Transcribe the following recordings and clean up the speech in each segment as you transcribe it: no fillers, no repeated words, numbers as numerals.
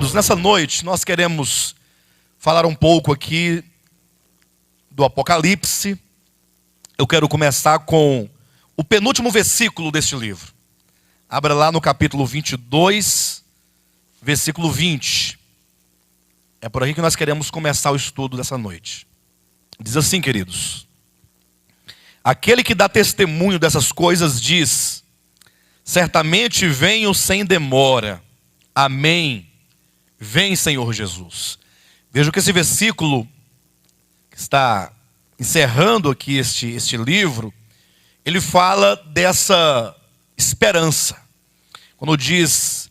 queridos, nessa noite nós queremos falar um pouco aqui do Apocalipse. Eu quero começar com o penúltimo versículo deste livro. Abra lá no capítulo 22, versículo 20. É por aí que nós queremos começar o estudo dessa noite. Diz assim, queridos: aquele que dá testemunho dessas coisas diz: certamente venho sem demora. Amém. Vem, Senhor Jesus. Veja que esse versículo que está encerrando aqui este livro, ele fala dessa esperança. Quando diz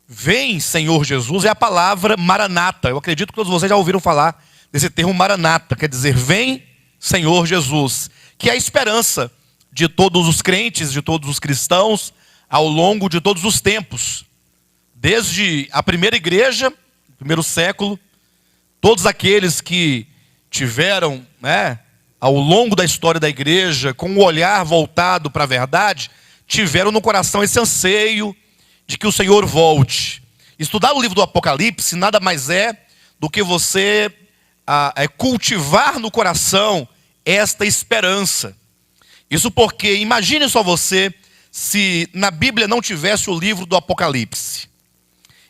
vem, Senhor Jesus, é a palavra Maranata. Eu acredito que todos vocês já ouviram falar desse termo Maranata, quer dizer vem, Senhor Jesus, que é a esperança de todos os crentes, de todos os cristãos, ao longo de todos os tempos. Desde a primeira igreja, primeiro século, todos aqueles que tiveram, ao longo da história da igreja, com o olhar voltado para a verdade, tiveram no coração esse anseio de que o Senhor volte. Estudar o livro do Apocalipse nada mais é do que você cultivar no coração esta esperança. Isso porque, imagine só você, se na Bíblia não tivesse o livro do Apocalipse.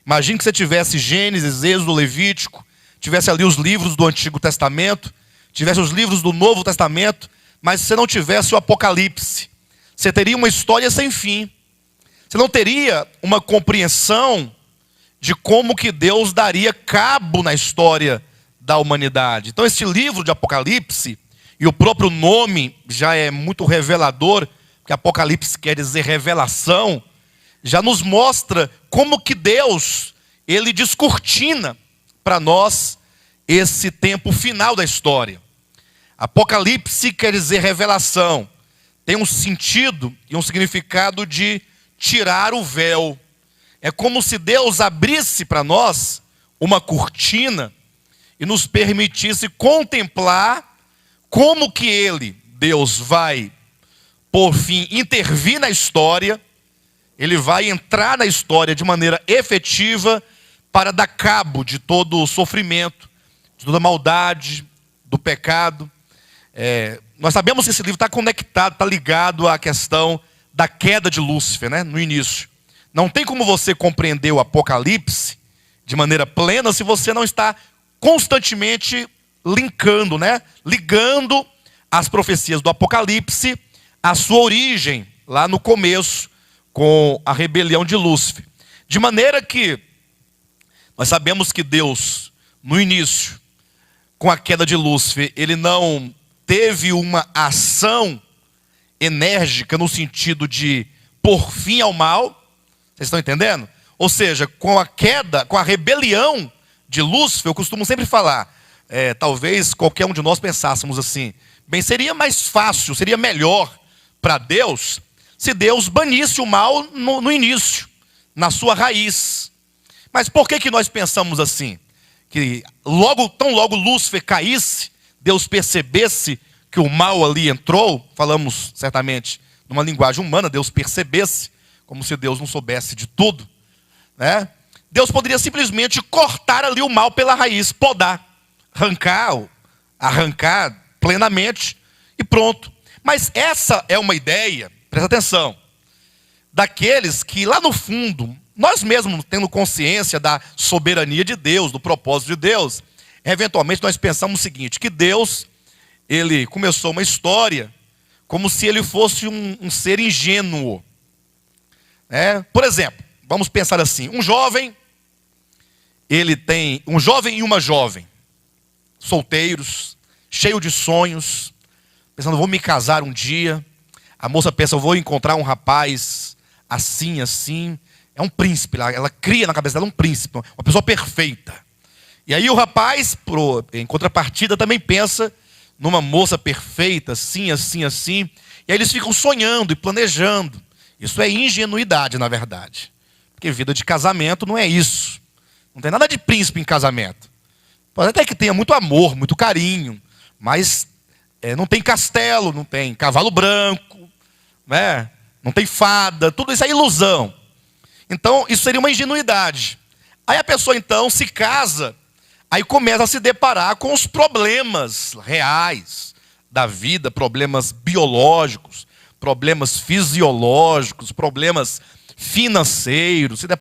Imagine que você tivesse Gênesis, Êxodo, Levítico, tivesse ali os livros do Antigo Testamento, tivesse os livros do Novo Testamento, mas se você não tivesse o Apocalipse, você teria uma história sem fim. Você não teria uma compreensão de como que Deus daria cabo na história da humanidade. Então este livro de Apocalipse, e o próprio nome já é muito revelador, porque Apocalipse quer dizer revelação, já nos mostra como que Deus, ele descortina para nós esse tempo final da história. Apocalipse quer dizer revelação. Tem um sentido e um significado de tirar o véu. É como se Deus abrisse para nós uma cortina e nos permitisse contemplar como que ele, Deus, vai, por fim, intervir na história. Ele vai entrar na história de maneira efetiva para dar cabo de todo o sofrimento, de toda a maldade, do pecado. Nós sabemos que esse livro está conectado, está ligado à questão da queda de Lúcifer, no início. Não tem como você compreender o Apocalipse de maneira plena se você não está constantemente linkando, ligando as profecias do Apocalipse à sua origem, lá no começo, com a rebelião de Lúcifer. De maneira que nós sabemos que Deus, no início, com a queda de Lúcifer, ele não teve uma ação enérgica no sentido de pôr fim ao mal. Vocês estão entendendo? Ou seja, com a queda, com a rebelião de Lúcifer, eu costumo sempre falar, talvez qualquer um de nós pensássemos assim, bem, seria mais fácil, seria melhor para Deus se Deus banisse o mal no início, na sua raiz. Mas por que nós pensamos assim? Que tão logo Lúcifer caísse, Deus percebesse que o mal ali entrou, falamos certamente numa linguagem humana, Deus percebesse, como se Deus não soubesse de tudo, Deus poderia simplesmente cortar ali o mal pela raiz, podar, arrancar plenamente e pronto. Mas essa é uma ideia, presta atenção, daqueles que lá no fundo, nós mesmos tendo consciência da soberania de Deus, do propósito de Deus, eventualmente nós pensamos o seguinte, que Deus, ele começou uma história como se ele fosse um ser ingênuo. Por exemplo, vamos pensar assim, um jovem e uma jovem, solteiros, cheio de sonhos, pensando, vou me casar um dia. A moça pensa, eu vou encontrar um rapaz assim, assim. É um príncipe, ela cria na cabeça dela um príncipe, uma pessoa perfeita. E aí o rapaz, em contrapartida, também pensa numa moça perfeita, assim, assim, assim. E aí eles ficam sonhando e planejando. Isso é ingenuidade, na verdade. Porque vida de casamento não é isso. Não tem nada de príncipe em casamento. Pode até que tenha muito amor, muito carinho, mas não tem castelo, não tem cavalo branco, não tem fada, tudo isso é ilusão. Então, isso seria uma ingenuidade. Aí a pessoa então se casa, aí começa a se deparar com os problemas reais da vida, problemas biológicos, problemas fisiológicos, problemas financeiros,